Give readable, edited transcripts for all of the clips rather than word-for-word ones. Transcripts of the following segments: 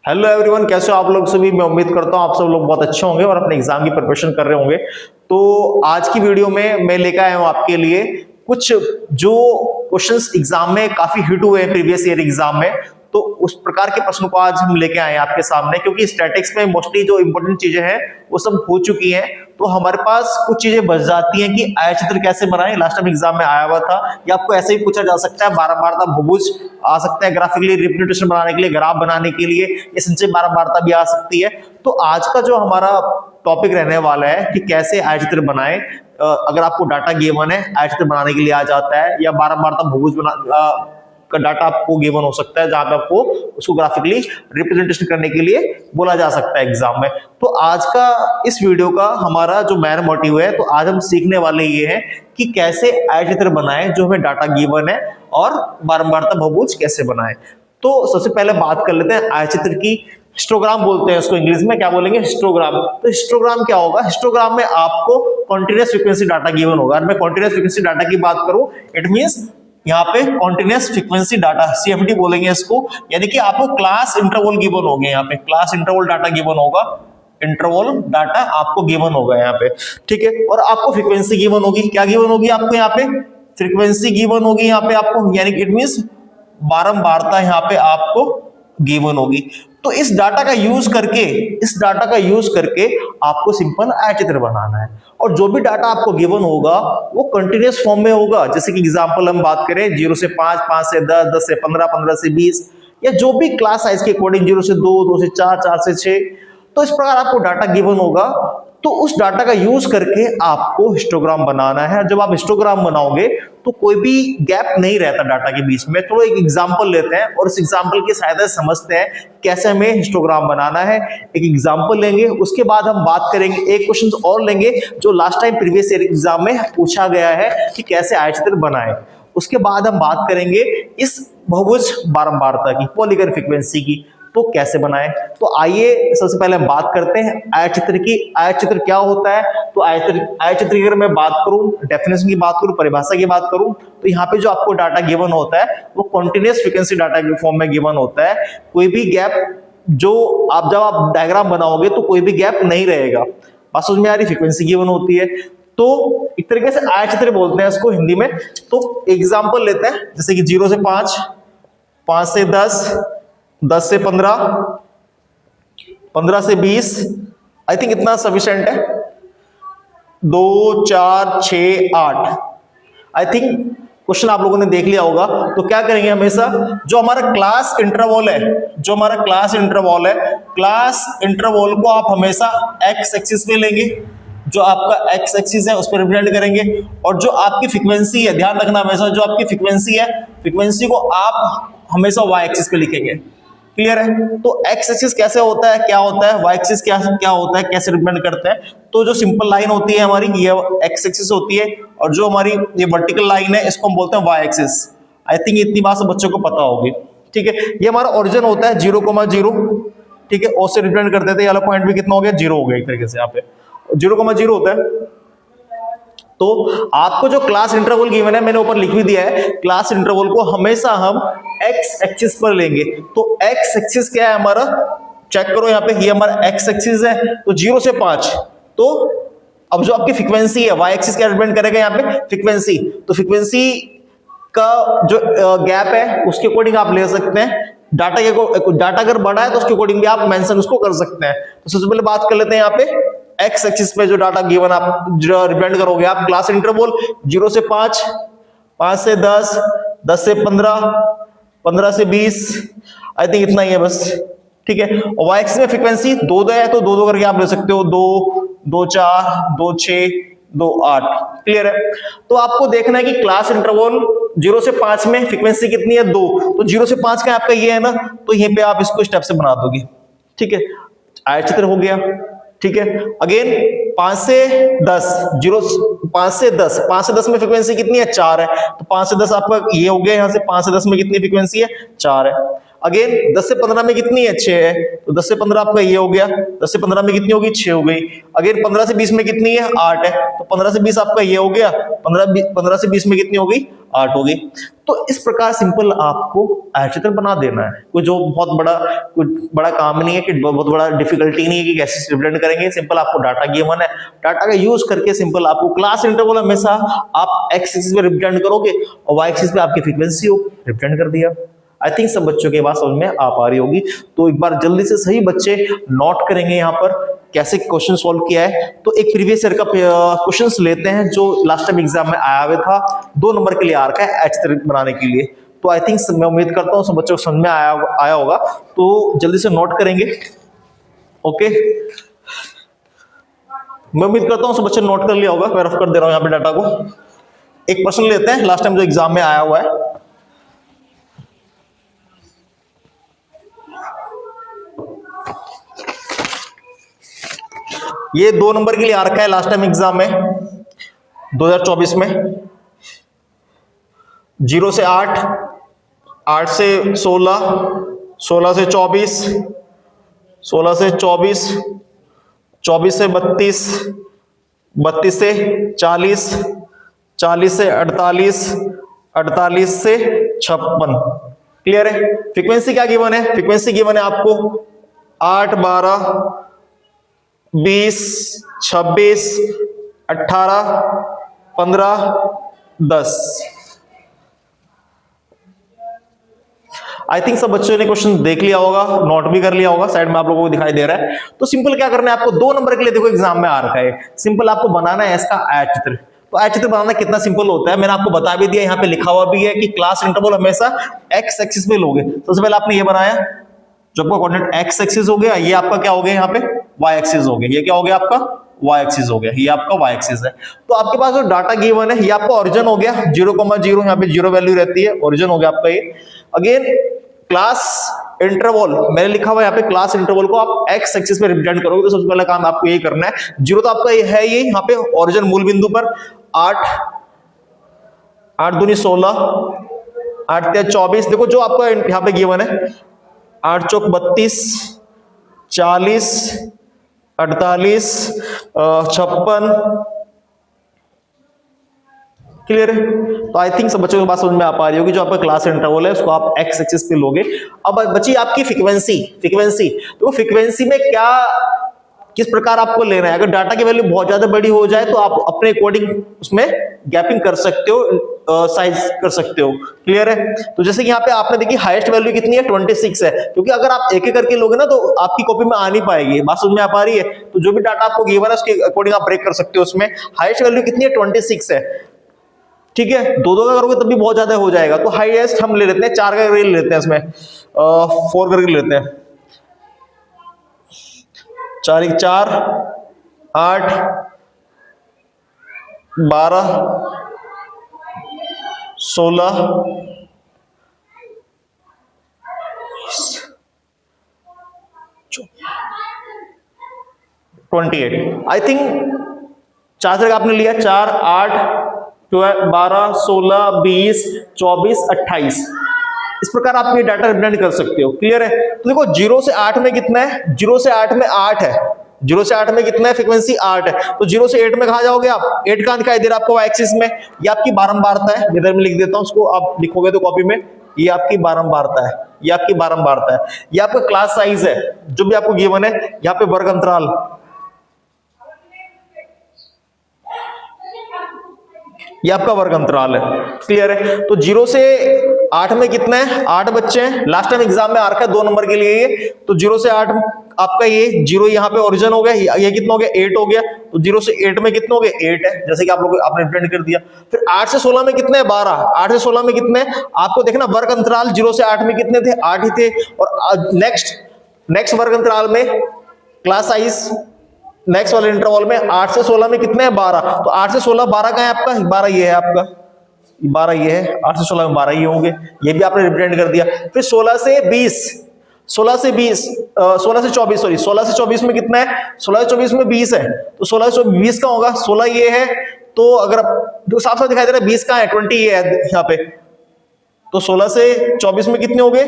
Hello everyone, कैसे हो आप लोग सभी। मैं उम्मीद करता हूँ आप सब लोग बहुत अच्छे होंगे और अपने एग्जाम की प्रिपरेशन कर रहे होंगे। तो आज की वीडियो में मैं लेकर आया हूँ आपके लिए कुछ जो क्वेश्चंस एग्जाम में काफी हिट हुए हैं प्रीवियस ईयर एग्जाम में। तो उस प्रकार के प्रश्नों को आज हम लेके आए हैं आपके सामने, क्योंकि स्टैटिक्स में मोस्टली जो इंपॉर्टेंट चीजें हैं वो सब हो चुकी हैं। तो हमारे पास कुछ चीजें बच जाती हैं कि आयतचित्र कैसे बनाएं। लास्ट टाइम एग्जाम में आया हुआ था, या आपको ऐसे ही पूछा जा सकता है। बारंबारता बहुभुज आ सकता है ग्राफिकली रिप्रेजेंटेशन बनाने के लिए, ग्राफ बनाने के लिए। ये संचय बारंबारता भी आ सकती है। तो आज का जो हमारा टॉपिक रहने वाला है कि कैसे आयतचित्र बनाएं। अगर आपको डाटा गिवन है, आयतचित्र बनाने के लिए आ जाता है, या बारंबारता बहुभुज का डाटा आपको गिवन हो सकता है, जहां पे आपको उसको ग्राफिकली रिप्रेजेंटेशन करने के लिए बोला जा सकता है एग्जाम में। तो आज का इस वीडियो का हमारा जो मेन मोटिव है, तो आज हम सीखने वाले ये हैं कि कैसे आयतचित्र बनाएं जो हमें डाटा गिवन है, और बारंबारता बहुभुज कैसे बनाएं। तो सबसे पहले बात कर लेते हैं आयतचित्र की। हिस्टोग्राम बोलते हैं उसको, इंग्लिश में क्या बोलेंगे, हिस्टोग्राम। तो हिस्टोग्राम क्या होगा? हिस्टोग्राम में आपको कॉन्टिन्यूअस फ्रीक्वेंसी डाटा गिवन होगा। मैं कॉन्टिन्यूअस फ्रीक्वेंसी डाटा की बात करूं, इट मींस यहाँ पे कॉन्टिन्यूअस फ्रीक्वेंसी डाटा, सीएफडी बोलेंगे इसको। यानी कि आपको क्लास इंटरवल गिवन होंगे, यहाँ पे क्लास इंटरवल डाटा गिवन होगा। इंटरवल डाटा आपको गिवन होगा यहाँ पे, ठीक है। और आपको फ्रीक्वेंसी गिवन होगी। क्या गिवन होगी आपको? यहाँ पे फ्रीक्वेंसी गिवन होगी यहाँ पे आपको, यानी कि इट मींस बारंबारता यहाँ पे आपको गिवन होगी। तो इस डाटा का यूज करके आपको सिंपल आयतचित्र बनाना है। और जो भी डाटा आपको गिवन होगा वो कंटिन्यूअस फॉर्म में होगा। जैसे कि एग्जांपल हम बात करें 0 से 5, 5 से 10, 10 से 15, 15 से 20, या जो भी क्लास साइज के अकॉर्डिंग 0 से 2, 2 से 4, 4 से 6। तो इस प्रकार आपको डाटा गिवन होगा। तो उस डाटा का यूज करके आपको हिस्टोग्राम बनाना है। जब आप हिस्टोग्राम बनाओगे तो कोई भी गैप नहीं रहता डाटा के बीच में। तो एक एग्जांपल लेते हैं और इस एग्जांपल की सहायता से समझते हैं कैसे हमें हिस्टोग्राम बनाना है। एक एग्जांपल लेंगे, उसके बाद हम बात करेंगे, एक क्वेश्चन और लेंगे जो last time previous year exam में पूछा गया है कि कैसे आयतचित्र बनाएं। उसके बाद हम बात करेंगे इस बहुभुज बारंबारता की, पॉलीगन फ्रीक्वेंसी की, तो कैसे बनाएं। तो आइए सबसे पहले हम बात करते हैं आयतचित्र की। आयतचित्र क्या होता है? तो आयतचित्र की अगर मैं बात करूं, डेफिनेशन की बात करूं, परिभाषा की बात करूं, तो यहाँ पे जो आपको डाटा गिवन होता है वो कॉन्टिन्यूअस फ्रीक्वेंसी डाटा के फॉर्म में गिवन होता है। कोई भी गैप, जो आप जब आप डायग्राम बनाओगे तो कोई भी गैप नहीं रहेगा। बात समझ में आ रही? फ्रीक्वेंसी गिवन होती है। तो एक तरीके से आयतचित्र बोलते हैं इसको हिंदी में। तो एग्जाम्पल लेते हैं, जैसे कि 0 से 5, 5 से 10, 10 से 15, 15 से 20, आई थिंक इतना सफिशिएंट है। 2, 4, 6, 8, आई थिंक क्वेश्चन आप लोगों ने देख लिया होगा। तो क्या करेंगे, हमेशा जो हमारा क्लास इंटरवल है, क्लास इंटरवल को आप हमेशा एक्स एक्सिस पे लेंगे। जो आपका एक्स एक्सिस है उस पर रिप्रेजेंट करेंगे। और जो आपकी फ्रीक्वेंसी है, ध्यान रखना हमेशा, जो आपकी फ्रीक्वेंसी है, फ्रीक्वेंसी को आप हमेशा वाई एक्सिस पे लिखेंगे। क्लियर है? तो एक्स एक्सिस कैसे होता है, क्या होता है, वाई एक्सिस क्या होता है, कैसे रिप्रेजेंट करते हैं। तो जो सिंपल लाइन होती है हमारी, ये एक्स एक्सिस होती है, और जो हमारी ये वर्टिकल लाइन है इसको हम बोलते हैं वाई एक्सिस। आई थिंक इतनी बात सब बच्चों को पता होगी, ठीक है। ये हमारा ओरिजिन होता है 0,0, ठीक है। ओ से रिप्रेजेंट करते थे, वाला पॉइंट भी कितना हो गया, 0 हो गया एक तरीके से। यहाँ पे 0,0 होता है। तो आपको जो क्लास इंटरवल गिवन है, मैंने ऊपर लिख भी दिया है, क्लास इंटरवल को हमेशा हम एक्स एक्सिस पर लेंगे। तो एक्स एक्सिस क्या है हमारा, चेक करो यहाँ पे, ये हमारा एक्स एक्सिस है। तो 0 से 5, तो अब जो आपकी फ्रीक्वेंसी है, वाई एक्सिस क्या रिप्रेजेंट करेगा यहाँ पे, फ्रीक्वेंसी। तो फ्रीक्वेंसी का जो गैप है उसके अकॉर्डिंग आप ले सकते हैं। डाटा अगर बड़ा है तो उसके अकॉर्डिंग भी आप मेंशन उसको कर सकते हैं। तो सबसे पहले बात कर लेते हैं यहाँ पे एक्स एक्सिस पे जो डाटा गिवन आप रिप्रेजेंट करोगे आप, क्लास इंटरवल 0 से 5, 5 से 10, 10 से 15, 15 से 20, आई थिंक इतना ही है बस, ठीक है। और वाई एक्सिस में फ्रीक्वेंसी 2 है, तो 2 करके आप ले सकते हो, 2, 2, 4, 2, 6, 2, 8। क्लियर है? तो आपको देखना है कि क्लास इंटरवल 0 से 5 में फ्रीक्वेंसी कितनी है, 2। तो 0 से 5 का आपका ये है ना, तो यहीं पे आप इसको स्टेप से बना दोगे, ठीक है। आयतचित्र हो गया, ठीक है। अगेन 5 से 10, 5 से 10, 5 से 10 में फ्रीक्वेंसी कितनी है, 4 है। तो 5 से 10 आपका ये हो गया, यहां से 5 से 10 में कितनी फ्रीक्वेंसी है, 4 है। अगेन 10 से 15 में कितनी है 6 है, तो 10 से 15 आपका ये हो गया, 10 से 15 में कितनी होगी 6 हो गई। अगेन 15 से 20 में कितनी है 8 है, तो 15 से 20 आपका ये हो गया, 15 से 20 में कितनी हो गई 8 हो गई। तो इस प्रकार सिंपल आपको आयतचित्र बना देना है, कोई जो कोई बड़ा काम नहीं है, कि बहुत बड़ा डिफिकल्टी नहीं है कि कैसे रिप्रेजेंट करेंगे। सिंपल आपको डाटा गिवन है, डाटा का यूज करके सिंपल आपको क्लास इंटरवल हमेशा आप एक्स एक्सिस पे रिप्रेजेंट करोगे और वाई एक्सिस पे आपकी फ्रीक्वेंसी हो रिप्रेजेंट कर दिया। आई थिंक सब बच्चों के पास समझ में आ पा रही होगी। तो एक बार जल्दी से सही बच्चे नोट करेंगे यहाँ पर कैसे क्वेश्चन सॉल्व किया है। तो एक प्रीवियस ईयर का क्वेश्चंस लेते हैं जो लास्ट टाइम एग्जाम में आया हुआ था, 2 नंबर के लिए आ रखा है आयतचित्र बनाने के लिए। तो आई थिंक मैं उम्मीद करता हूँ सब बच्चों को समझ में आया होगा। तो जल्दी से नोट करेंगे। ओके, मैं उम्मीद करता हूँ सब बच्चे नोट कर लिया होगा। मैं रफ कर दे रहा हूँ यहाँ पे डाटा को। एक प्रश्न लेते हैं लास्ट टाइम जो एग्जाम में आया हुआ है। ये 2 नंबर के लिए आ रखा है लास्ट टाइम एग्जाम में 2024 में। 0 से 8, 8 से 16, 16 से 24, 16 से 24, 24 से 32, 32 से 40, 40 से 48, 48 से 56। क्लियर है? फ्रीक्वेंसी क्या गिवन है? फ्रीक्वेंसी गिवन है आपको 8, 12, 20, 26, 18, 15, 10। आई थिंक सब बच्चों ने क्वेश्चन देख लिया होगा, नोट भी कर लिया होगा, साइड में आप लोगों को दिखाई दे रहा है। तो सिंपल क्या करना है आपको, 2 नंबर के लिए देखो एग्जाम में आ रखा है, सिंपल आपको बनाना है इसका आयतचित्र। तो आयतचित्र बनाना कितना सिंपल होता है मैंने आपको बता भी दिया, यहाँ पे लिखा हुआ भी है कि क्लास इंटरवल हमेशा एक्स एक्सिस पे लोगे। सबसे पहले आपने ये बनाया, जो आपका कोऑर्डिनेट एक्स एक्सिस हो गया, ये आपका क्या हो गया यहाँ पे वाई एक्सिस हो गया, ये क्या हो गया आपका वाई एक्सिस हो गया, ये आपका वाई एक्सिस है। तो आपके पास जो डाटा गिवन है ये आपका ओरिजिन हो गया 0,0, यहाँ पे 0 वैल्यू रहती है, ओरिजिन हो गया आपका ये। अगेन क्लास इंटरवल मैंने लिखा हुआ यहाँ पे, क्लास इंटरवल को आप एक्स एक्सिस पे रिप्रेजेंट करोगे। तो सबसे पहला काम आपको यही करना है, 0 तो आपका ये है, ये यहाँ पे ओरिजिन मूल बिंदु पर 8, 8 दूनी 16, 8 3 24। देखो जो आपका यहाँ पे गिवन है 8 चौक 32, 40, 48, 56। क्लियर है? तो आई थिंक सब बच्चों के पास समझ में आ पा रही होगी, जो आपका क्लास इंटरवल है उसको आप एक्स एक्सिस पे लोगे। अब बची आपकी फ्रीक्वेंसी। फ्रीक्वेंसी तो फ्रीक्वेंसी में क्या किस प्रकार आपको लेना है। अगर डाटा की वैल्यू बहुत ज्यादा बड़ी हो जाए तो आप अपने अकॉर्डिंग उसमें गैपिंग कर सकते हो, साइज कर सकते हो। क्लियर है? तो जैसे कि यहाँ पे आपने देखी हाईएस्ट वैल्यू कितनी है 26 है, क्योंकि अगर आप एक एक करके लोगे ना तो आपकी कॉपी में आ नहीं पाएगी। बात समझ में आ पा रही है? तो जो भी डाटा आपको गिवन है उसके अकॉर्डिंग आप ब्रेक कर सकते हो। उसमें हाईएस्ट वैल्यू कितनी है 26 है। ठीक है, 2 का करोगे तब भी बहुत ज्यादा हो जाएगा। तो हाईएस्ट हम ले लेते हैं 4 का ले लेते हैं, इसमें 4 करके लेते हैं। 4 1 4, 8, 12, 16, 28। आई थिंक 4 से आपने लिया 4, 8, 12, 16, 20, 24, 28। इस प्रकार आप ये डाटा रिप्रेजेंट कर सकते हो। क्लियर है? तो देखो 0 से 8 में कितना है, 0 से 8 में 8 है, 0 से 8 में कितना है फ्रीक्वेंसी 8 है। तो 0 से 8 में कहा जाओगे आप, 8 कहां दिखाई दे रहा है आपको वाई एक्सिस में, ये आपकी बारंबारता है। इधर में लिख देता हूं उसको, आप लिखोगे तो कॉपी में, ये आपकी बारंबारता है, ये आपकी बारंबारता है। ये आपका क्लास साइज है जो भी आपको गिवन है। यहाँ पे वर्ग अंतराल, ये आपका वर्ग अंतराल है। क्लियर है? तो 0 से 8 में कितना है, 8 बच्चे हैं। लास्ट टाइम एग्जाम में आ रखा है 2 नंबर के लिए ये। तो 0 से 8 आपका ये 0 यहाँ पे ओरिजिन हो गया, ये कितना हो गया 8 हो गया। तो 0 से 8 में कितना हो गया 8 है, जैसे कि आप लोग आपने प्रिंट कर दिया। फिर 8 से 16 में कितने है 12, 8 से 16 में कितने हैं आपको देखना, वर्ग अंतराल 0 से 8 में कितने थे 8 ही थे। और नेक्स्ट वर्ग अंतराल में क्लास साइज नेक्स्ट वाले इंटरवल में 8 से 16 में कितने हैं 12। तो 8 से 16 12 का है आपका, 12 ये है आपका, 12 ये है, 8 से 16 में 12 ये होंगे, ये भी आपने रिप्रेजेंट कर दिया। फिर 16 से 20, 16 से 24 सॉरी 16 से 24 में कितना है, 16 से 24 में 20 है। तो 16 से 20 का होगा, 16 ये है। तो अगर जो साफ साफ दिखाई दे रहा है 20 का है, 20 ये है यहाँ पे। तो 16 से 24 में कितने हो गए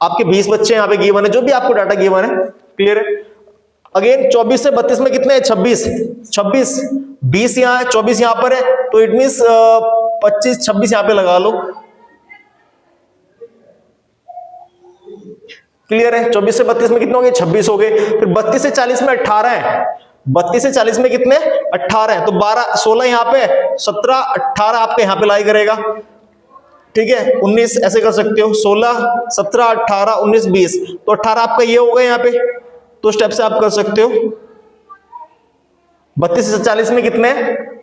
आपके 20 बच्चे यहाँ पे गिवन है, जो भी आपको डाटा गिवन है, क्लियर है। अगेन 24 से 32 में कितने हैं? 26, 20 यहाँ है, 24 यहाँ पर है, तो इट मीन्स 25 26 यहाँ पे लगा लो, क्लियर है। 24 से 32 में कितने हो गए? 26 हो गए। फिर 32 से 40 में 18 है, 32 से 40 में कितने? 18 है, तो 12 16 यहाँ पे, 17 18 आपके यहाँ पे लाई करेगा, ठीक है। 19 ऐसे कर सकते हो, 16 17 18 19 20, तो 18 आपका ये होगा यहाँ पे, तो स्टेप से आप कर सकते हो। 32 से 40 में कितने?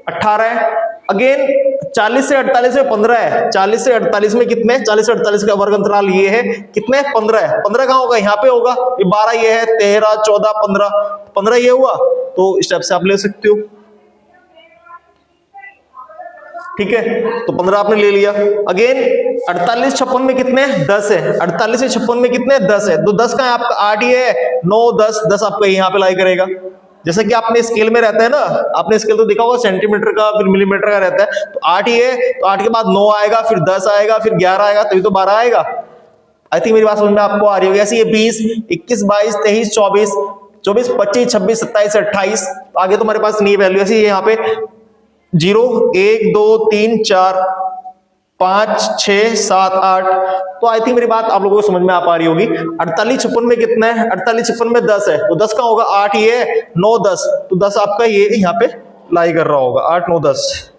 18 है। अगेन 40 से 48 में 15 है, 40 से 48 में कितने? 40 से 48 का वर्ग अंतराल ये है, कितने? 15 है। 15 कहां होगा? यहाँ पे होगा, ये 12 ये है, 13 14 15, 15 ये हुआ, तो स्टेप से आप ले सकते हो, ठीक है। तो 15 आपने ले लिया। अगेन 48 56 में कितने? 10 है, 48 से 56 में कितने? 10 है, तो 10 का आपका 8 ये है, 9 10 10 आपका यहाँ पे लाई करेगा। जैसे कि आपने स्केल में रहता है ना, आपने स्केल तो देखा होगा सेंटीमीटर का, फिर मिलीमीटर का रहता है, तो 8 ही है, तो 8 के बाद 9 आएगा, फिर 10 आएगा, फिर 11 आएगा, तभी तो 12 आएगा। आई थिंक मेरी बात समझ में आपको आ रही होगी। ऐसे ये 20 21 22 23 24 24 25 26 27 28, आगे तो हमारे पास नहीं वैल्यू, ऐसे यहाँ पे 0 1 2 3 4 5 6 7 8, तो आई थिंक मेरी बात आप लोगों को समझ में आ पा रही होगी। 48 56 में कितना है? 48 56 में 10 है, तो 10 का होगा 8 ये है, 9 10, तो 10 आपका ये यहाँ पे लाई कर रहा होगा, 8 9 10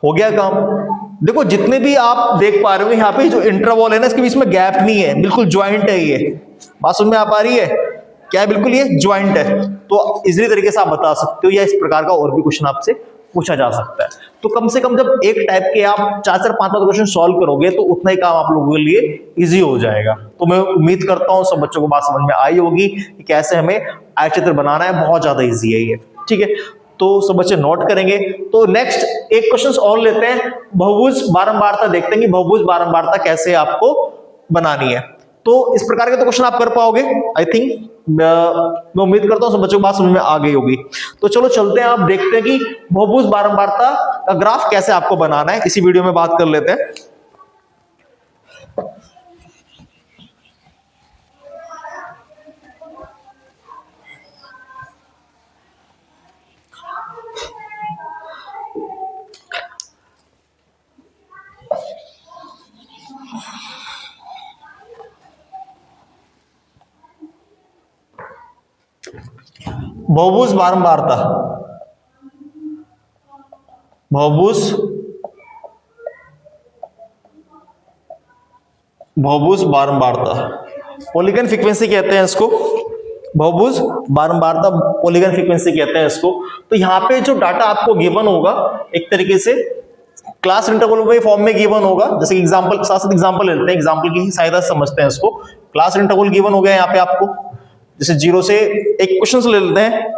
हो गया काम। देखो जितने भी आप देख पा रहे हो यहाँ पे जो इंटरवल है ना, इसके बीच में गैप नहीं है, बिल्कुल ज्वाइंट है, ये बात समझ में आ पा रही है? क्या है? बिल्कुल ये ज्वाइंट है, तो इजीली तरीके से आप बता सकते हो, या इस प्रकार का और भी क्वेश्चन आपसे पूछा जा सकता है। तो कम से कम जब एक टाइप के आप 4 5 क्वेश्चन सॉल्व करोगे तो उतना ही काम आप लोगों के लिए इजी हो जाएगा। तो मैं उम्मीद करता हूं सब बच्चों को बात समझ में आई होगी कि कैसे हमें आयतचित्र बनाना है, बहुत ज्यादा इजी है ये, ठीक है। तो सब बच्चे नोट करेंगे। तो नेक्स्ट एक क्वेश्चन और लेते हैं, बहुभुज बारंबारता देखते हैं कि बहुभुज बारंबारता कैसे आपको बनानी है। तो इस प्रकार के तो क्वेश्चन आप कर पाओगे, आई थिंक, मैं उम्मीद करता हूं सब बच्चों को बात समझ में आ गई होगी। तो चलो चलते हैं, आप देखते हैं कि बहुभुज बारंबारता का ग्राफ कैसे आपको बनाना है, इसी वीडियो में बात कर लेते हैं। बहुभुज बारंबारता, बहुभुज बारंबारता, पॉलीगन फ्रीक्वेंसी कहते हैं इसको, बहुभुज बारंबारता पॉलीगन फ्रीक्वेंसी कहते हैं इसको। तो यहाँ पे जो डाटा आपको गिवन होगा एक तरीके से क्लास इंटरवल के फॉर्म में गिवन होगा, जैसे एग्जांपल साथ साथ एग्जांपल लेते हैं, एग्जांपल की सहायता से समझते हैं इसको। क्लास इंटरवल गिवन हो गया यहाँ पे आपको, जैसे 0 से एक क्वेश्चन ले लेते हैं,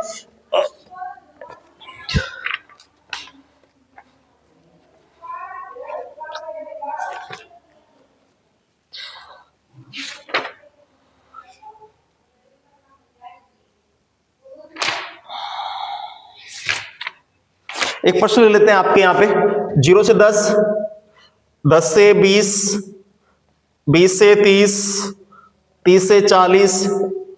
एक प्रश्न ले लेते हैं आपके यहाँ पे 0 से 10, 10 से 20, 20 से 30, 30 से 40,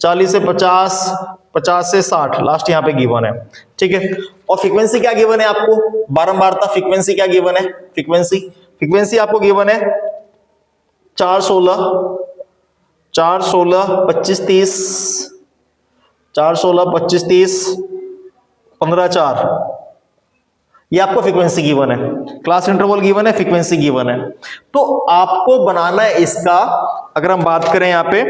40 से 50, 50 से 60, लास्ट यहाँ पे गिवन है, ठीक है। और फ्रीक्वेंसी क्या गिवन है आपको? बारंबारता फ्रीक्वेंसी क्या गिवन है? फ्रीक्वेंसी आपको गिवन है 4 16, 4 16 25 30, 4 16 25 30, 15 4, ये आपको फ्रीक्वेंसी गिवन है, क्लास इंटरवल गिवन है, फ्रीक्वेंसी गिवन है। तो आपको बनाना है इसका, अगर हम बात करें यहाँ पे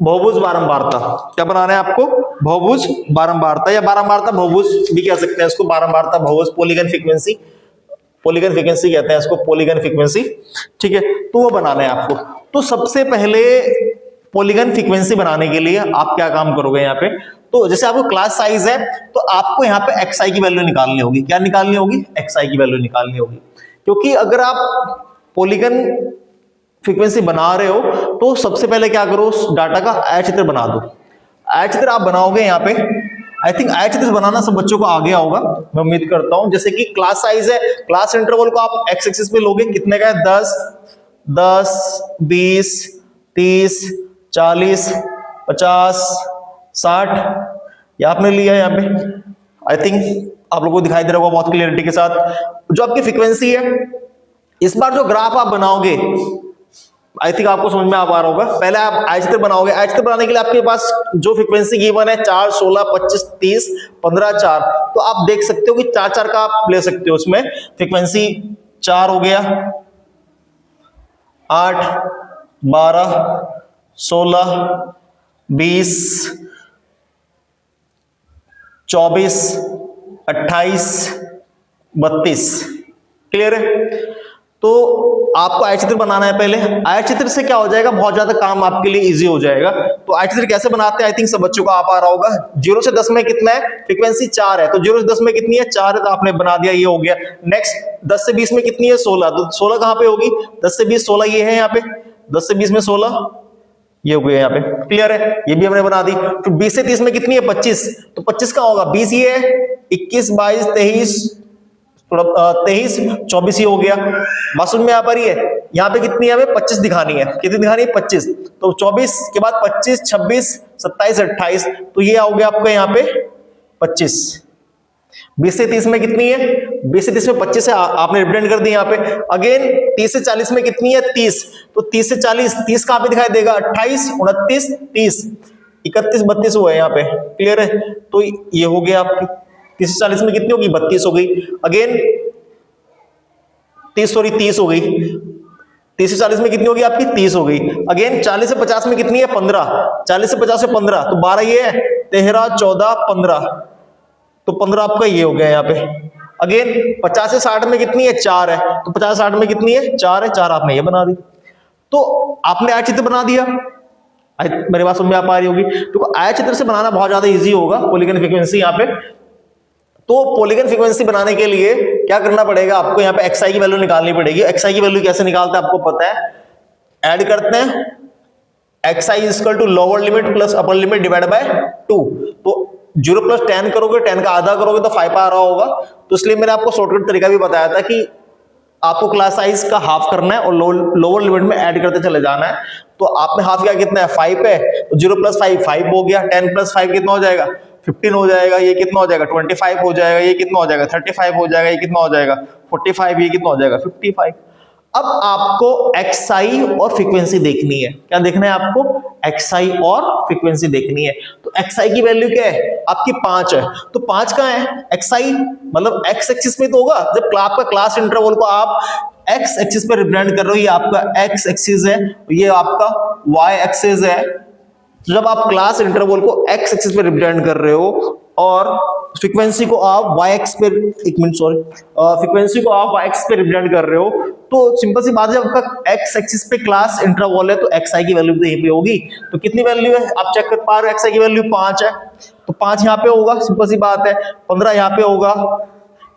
बहुभुज बारंबारता, क्या बनाना है आपको? बहुभुज बारंबारता, या बारंबारता बहुभुज भी कह सकते हैं इसको, बारंबारता बहुभुज पॉलीगन फ्रीक्वेंसी कहते हैं इसको, पॉलीगन फ्रीक्वेंसी, ठीक है। तो वो बनाना है आपको। तो सबसे पहले पॉलीगन फ्रीक्वेंसी बनाने के लिए आप क्या काम करोगे यहाँ पे? तो जैसे आपको क्लास साइज है, तो आपको यहाँ पे xi की वैल्यू निकालनी होगी। क्या निकालनी होगी? xi की वैल्यू निकालनी होगी, क्योंकि अगर आप पॉलीगन फ्रीक्वेंसी बना रहे हो तो सबसे पहले क्या करो, डाटा का आयतचित्र बना दो। आयतचित्र आप बनाओगे यहाँ पे, आई थिंक आयतचित्र बनाना सब बच्चों को आ गया होगा, मैं उम्मीद करता हूं। जैसे कि क्लास साइज है, क्लास इंटरवल को आप एक्स एक्सिस पे लोगे, कितने का है, 10, 10, 20, 30, 40, 50, 60, ये आपने लिया है यहाँ पे। आई थिंक आप लोगों को दिखाई दे रहा होगा बहुत क्लियरिटी के साथ। जो आपकी फ्रीक्वेंसी है, इस बार जो ग्राफ आप बनाओगे, आई थिंक आपको समझ में आ पा रहा होगा। पहले आप आयतचित्र बनाओगे, आयतचित्र बनाने के लिए आपके पास जो फ्रीक्वेंसी गिवन है 4, 16, 25, 30, 15, 4, तो आप देख सकते हो कि 4 का आप ले सकते हो। उसमें फ्रीक्वेंसी 4 हो गया, 8, 12, 16, 20, 24, 28, 32, क्लियर है। तो आपको आयतचित्र बनाना है पहले। आयतचित्र से क्या हो जाएगा, बहुत ज्यादा काम आपके लिए इजी हो जाएगा। तो आयतचित्र कैसे बनाते हैं, आई थिंक सब बच्चों को आ पा रहा होगा। 0 से 10 में कितना है, फ्रीक्वेंसी 4 है, तो 0 से 10 में कितनी है, 4 है, तो आपने बना दिया, ये हो गया। नेक्स्ट 10 से 20 में कितनी है, 16, तो 16 कहां पे होगी, 10 से 20, 16 ये है यहाँ पे, 10 से 20 में 16 ये हो गया यहाँ पे, क्लियर है, ये भी हमने बना दी। फिर 20 से 30 में कितनी है, 25, तो 25 का होगा, 20 ये है, 21, 22, 23, 23, 24 ही हो गया। बात समझ में आ पा रही है। यहाँ पे कितनी है, हमें 25 दिखानी है, कितनी दिखानी है, 25, तो 24 के बाद 25, 26, 27, 28, तो ये हो गया आपका यहाँ पे 25। 20 से 30 में कितनी है, 20 से 30 में 25 है, आपने रिप्रेजेंट कर दी यहाँ पे। अगेन 30 से 40 में कितनी है, 30, तो 30 से 40, 30 कहां पे दिखाई देगा, 28, 29, 30, 31, 32 हुआ है यहाँ पे, क्लियर है। तो ये हो गया आपकी 30 से 40 में कितनी होगी, 32 हो गई। अगेन 30 हो गई, 30 से 40 में कितनी होगी आपकी, 30 हो गई। अगेन 40 से 50 में कितनी है, 15, 40 से 50 में 15, तो 12 ये है, 13, 14, 15, तो 15 आपका ये हो गया यहाँ पे। अगेन 50 से 60 में कितनी है, 4 है, तो 50 60 में कितनी है, 4 है, 4 आपने ये बना दी। तो आपने आयतचित्र बना दिया, मेरी बात समझ में आ पा रही होगी। तो आयतचित्र से बनाना बहुत ज्यादा इजी होगा, पॉलीगन फ्रीक्वेंसी यहाँ पे। तो पॉलीगन फ्रीक्वेंसी बनाने के लिए क्या करना पड़ेगा, आपको यहाँ पे xi की वैल्यू निकालनी पड़ेगी। xi की वैल्यू कैसे निकालते हैं आपको पता है, ऐड करते हैं xi equal to lower limit plus upper limit divide by 2। तो 0 प्लस 10 करोगे, 10 का आधा करोगे तो 5 आ रहा होगा। तो इसलिए मैंने आपको शॉर्टकट तरीका भी बताया था कि आपको क्लास साइज का हाफ करना है और लोअर लिमिट में ऐड करते चले जाना है। तो आपने हाफ किया, कितना है, 5 है, तो 0 प्लस 5 5 हो गया, 10 प्लस 5 कितना हो जाएगा, 15 हो जाएगा, ये कितना हो जाएगा, 25 हो जाएगा, ये कितना हो जाएगा, 35 हो जाएगा, ये कितना हो जाएगा, 45, ये कितना हो जाएगा, 55। अब आपको xi और फ्रीक्वेंसी देखनी है। क्या देखना है आपको, xi और फ्रीक्वेंसी देखनी है। तो xi की वैल्यू क्या है आपकी, 5 है, तो 5 कहां है, xi मतलब x एक्सिस में तो होगा। जब आपका क्लास इंटरवल को आप x एक्सिस पे रिप्रेजेंट कर रहे हो, ये आपका x एक्सिस है, ये आपका y एक्सिस है। तो जब आप क्लास इंटरवल को x एक्सिस पे रिप्रेजेंट कर रहे हो और फ्रीक्वेंसी को आप y एक्सिस पे, एक मिनट सॉरी, फ्रीक्वेंसी को आप y एक्सिस पे रिप्रेजेंट कर रहे हो, तो सिंपल सी बात है, जब आपका x एक्सिस पे क्लास इंटरवल है तो xi की वैल्यू तो यहीं पे होगी। तो कितनी वैल्यू है आप चेक कर पा रहे हो, xi की वैल्यू 5 है, तो 5 यहाँ पे होगा, सिंपल सी बात है। 15 यहाँ पे होगा,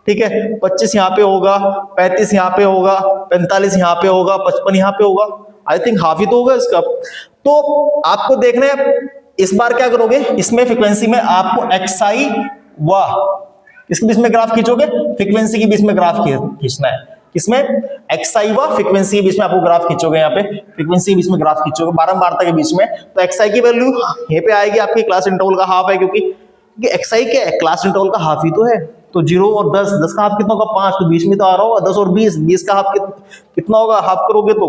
ठीक है, 25 यहाँ पे होगा, 35 यहाँ पे होगा, 45 यहाँ पे होगा, 55 यहाँ पे होगा। आई थिंक हाफ ही तो होगा इसका। तो आपको देखना है इस बार क्या करोगे, इसमें फ्रीक्वेंसी में आपको xi व इसके बीच में ग्राफ खींचोगे, फ्रीक्वेंसी के बीच में ग्राफ खींचना है। इसमें xi व फ्रीक्वेंसी के बीच में आपको ग्राफ खींचोगे, यहाँ पे फ्रीक्वेंसी के बीच में ग्राफ खींचोगे, बारंबारता के बीच में। तो xi की वैल्यू यहाँ पे आएगी आपकी क्लास इंटरवल का हाफ है, क्योंकि xi क्या है, क्लास इंटरवल का हाफ ही तो है। तो 0 और 10, 10 का हाफ कितना होगा, 5, तो बीच में तो आ रहा होगा 10 और 20, 20 का हाफ कितना होगा, हाफ करोगे तो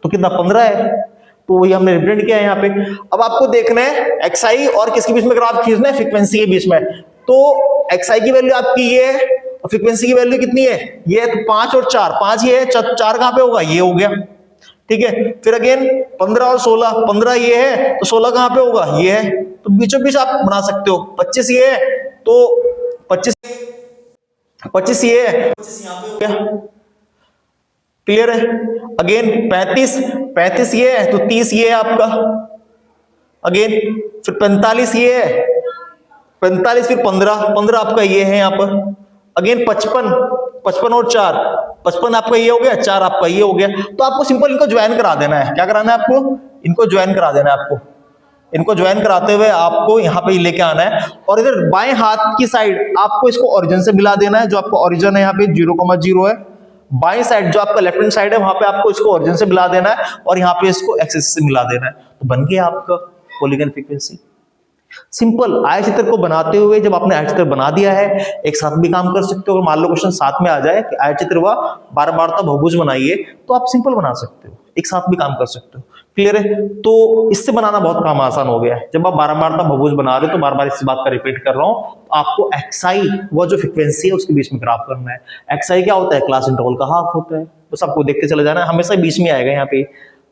कितना, 15 है। तो वही हमने रिप्रेजेंट किया है यहाँ पे। अब आपको देखना है xi और किसके बीच में ग्राफ खींचना है, फ्रीक्वेंसी के बीच में। तो xi की वैल्यू आपकी ये है और फ्रीक्वेंसी की वैल्यू कितनी है, ये है, तो 5 और 4, 5 ये है, 4 कहां पे होगा, ये हो गया, ठीक है। फिर अगेन 15 और 16, 15 ये है तो 16 कहां पे होगा, ये है, तो बीचों बीच आप बना सकते हो। 25 ये है तो 25 ये है, 25 यहां पे हो गया, क्लियर है। अगेन 35 ये है तो 30 ये है आपका। अगेन फिर 45 ये है, 45 फिर 15 आपका ये है यहाँ पर। अगेन 55 और 4, 55 आपका ये हो गया, 4 आपका ये हो गया। तो आपको सिंपल इनको ज्वाइन करा देना है। क्या कराना है आपको, इनको ज्वाइन करा देना है आपको। इनको ज्वाइन कराते हुए आपको यहाँ पे लेके आना है और इधर बाएं हाथ की साइड आपको इसको ओरिजिन से मिला देना है। जो आपका ओरिजिन है यहाँ पे 0,0 है, बाएं साइड जो आपका लेफ्ट हैंड साइड है वहां पे आपको इसको ओरिजिन से मिला देना है और यहाँ पे इसको एक्सिस से मिला देना है। तो बन गया आपका पॉलीगन फ्रीक्वेंसी। सिंपल। आयतचित्र को बनाते हुए जब आपने आयतचित्र बना दिया है, एक साथ भी काम कर सकते हो। अगर मान लो क्वेश्चन साथ में आ जाए कि आयतचित्र व बारंबारता बहुभुज बनाइए, तो आप सिंपल बना सकते हो, एक साथ भी काम कर सकते हो। क्लियर है? तो इससे बनाना बहुत काम आसान हो गया है। जब आप बारंबारता बहुभुज बना रहे हो तो बार बार इस बात का रिपीट कर रहा हूं, आपको एक्सआई वो जो फ्रीक्वेंसी है उसके बीच में ग्राफ करना है। एक्सआई क्या होता है? क्लास इंटरवल का हाफ होता है। बस आपको देखते चले जाना है, हमेशा बीच में आएगा, यहाँ पे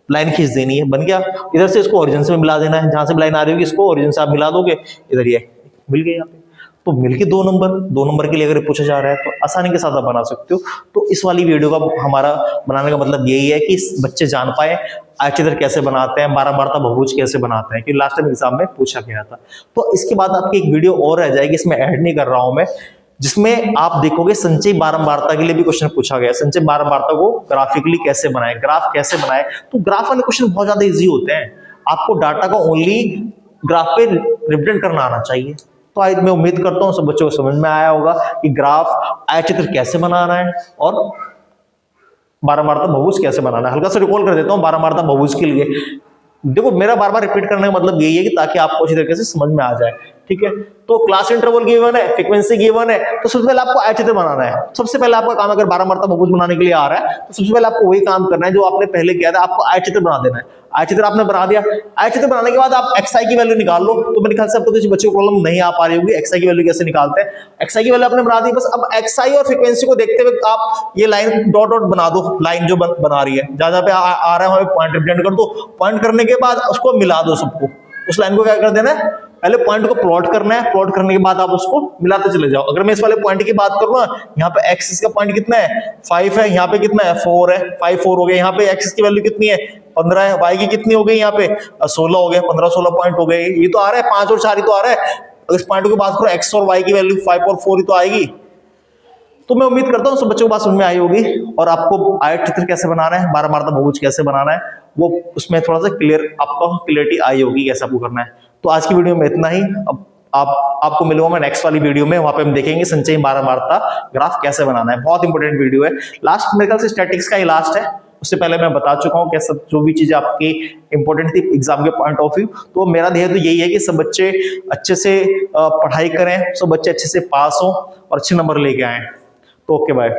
लाइन खींच देनी है। बन गया। इधर से इसको ओरिजिन से मिला देना है, जहां से लाइन आ रही होगी इसको ओरिजिन से आप मिला दोगे, इधर ये मिल गया यहाँ पे। तो मिलके 2 नंबर के लिए अगर पूछा जा रहा है तो आसानी के साथ आप बना सकते हो। तो इस वाली वीडियो का हमारा बनाने का मतलब यही है कि बच्चे जान पाए आयतचित्र कैसे बनाते हैं, बारंबारता बहुभुज कैसे बनाते हैं, कि लास्ट टाइम एग्जाम में पूछा गया था। तो इसके बाद आपकी एक वीडियो और रह जाएगी, इसमें ऐड नहीं कर रहा हूं मैं, जिसमें आप देखोगे संचयी बारंबारता के लिए भी क्वेश्चन पूछा गया। संचयी बारंबारता को ग्राफिकली कैसे बनाए, ग्राफ कैसे बनाए। तो ग्राफ वाले क्वेश्चन बहुत ज्यादा इजी होते हैं, आपको डाटा को ओनली ग्राफ पे रिप्रेजेंट करना आना चाहिए। तो आज मैं उम्मीद करता हूं सब बच्चों को समझ में आया होगा कि ग्राफ आयतचित्र कैसे बनाना है और बारंबारता बहुभुज कैसे बनाना है। हल्का सा रिकॉल कर देता हूं बारंबारता बहुभुज के लिए। देखो, मेरा बार बार रिपीट करने का मतलब यही है कि ताकि आपको अच्छी तरीके से समझ में आ जाए। ठीक है? तो क्लास इंटरवल गिवन है, फ्रीक्वेंसी गिवन है, तो सबसे पहले आपको आयतचित्र बनाना है। सबसे पहले आपका काम, अगर बारंबारता बहुभुज बनाने के लिए आ रहा है तो सबसे पहले आपको वही काम करना है जो आपने पहले किया था, आपको आयतचित्र बना देना है। आयतचित्र आपने बना दिया, आयतचित्र बनाने के बाद आप एक्सआई की वैल्यू निकाल लो। तो मेरे ख्याल से अब तो किसी बच्चे को प्रॉब्लम नहीं आ पा रही होगी एक्सआई की वैल्यू कैसे निकालते हैं। एक्सआई की वैल्यू आपने बना दी, बस अब एक्सआई और फ्रीक्वेंसी को देखते हुए आप ये लाइन डॉट डॉट बना दो, लाइन जो बना रही है, जहां पे आ रहा है वहां पे पॉइंट रिप्रेजेंट कर दो। पॉइंट करने के बाद उसको मिला दो सबको। उस लाइन को क्या कर देना है, पहले पॉइंट को प्लॉट करना है, प्लॉट करने के बाद आप उसको मिलाते चले जाओ। अगर मैं इस वाले पॉइंट की बात करूं ना, यहाँ पे एक्सिस का पॉइंट कितना है 5 है, यहाँ पे कितना है 4 है, 5 4 हो गए। यहाँ पे एक्सिस की वैल्यू कितनी है 15 है, वाई की कितनी हो गई यहाँ पे 16 हो गए, 15-16 पॉइंट हो गए। ये तो आ रहा है 5 और 4 ही तो आ रहा है। अगर इस पॉइंट की बात करो एक्स और वाई की वैल्यू 5 और 4 ही तो आएगी। तो मैं उम्मीद करता हूं सब बच्चों को बात समझ में आई होगी और आपको आयतचित्र कैसे बनाना है, बारंबारता बहुभुज कैसे बनाना है, वो उसमें थोड़ा सा आपको क्लियरिटी आई होगी कैसे आपको करना है। तो आज की वीडियो में इतना ही। अब आपको मिलूंगा मैं नेक्स्ट वाली वीडियो में, वहां पे हम देखेंगे संचयी बारंबारता ग्राफ कैसे बनाना है। बहुत इंपॉर्टेंट वीडियो है। लास्ट मेरे ख्याल से स्टैटिक्स का ही लास्ट है, उससे पहले मैं बता चुका हूं कैसे जो भी चीजें आपकी इंपॉर्टेंट थी एग्जाम के पॉइंट ऑफ व्यू। तो मेरा ध्येय तो यही है कि सब बच्चे अच्छे से पढ़ाई करें, सब बच्चे अच्छे से पास हो और अच्छे नंबर लेके आए। तो ओके बाय।